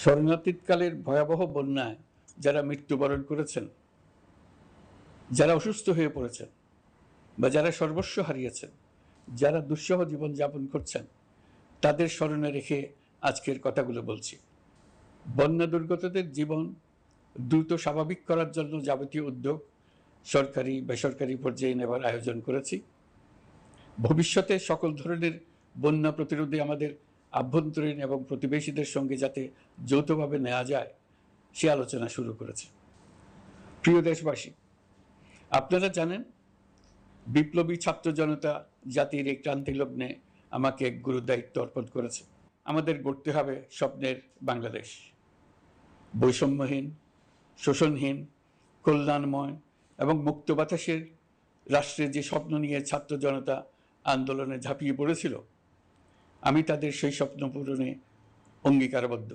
শরণার্থীকালের ভয়াবহ বন্যায় যারা মৃত্যুবরণ করেছেন, যারা অসুস্থ হয়ে পড়েছেন বা যারা সর্বস্ব হারিয়েছেন, যারা দুঃসহ জীবনযাপন করছেন, তাদের স্মরণে রেখে আজকের কথাগুলো বলছি। বন্যা দুর্গতদের জীবন দ্রুত স্বাভাবিক করার জন্য যাবতীয় উদ্যোগ সরকারি বেসরকারি পর্যায়ে নেবার আয়োজন করেছি। ভবিষ্যতে সকল ধরনের বন্যা প্রতিরোধে আমাদের আভ্যন্তরীণ এবং প্রতিবেশীদের সঙ্গে যাতে যৌথভাবে নেওয়া যায় সে আলোচনা শুরু করেছে। প্রিয় দেশবাসী, আপনারা জানেন বিপ্লবী ছাত্র জনতা জাতির এই ক্রান্তি লগ্নে আমাকে এক গুরু দায়িত্ব অর্পণ করেছে। আমাদের গড়তে হবে স্বপ্নের বাংলাদেশ, বৈষম্যহীন, শোষণহীন, কল্যাণময় এবং মুক্ত বাতাসের রাষ্ট্রের যে স্বপ্ন নিয়ে ছাত্র জনতা আন্দোলনে ঝাঁপিয়ে পড়েছিল, আমি তাদের সেই স্বপ্ন পূরণে অঙ্গীকারবদ্ধ।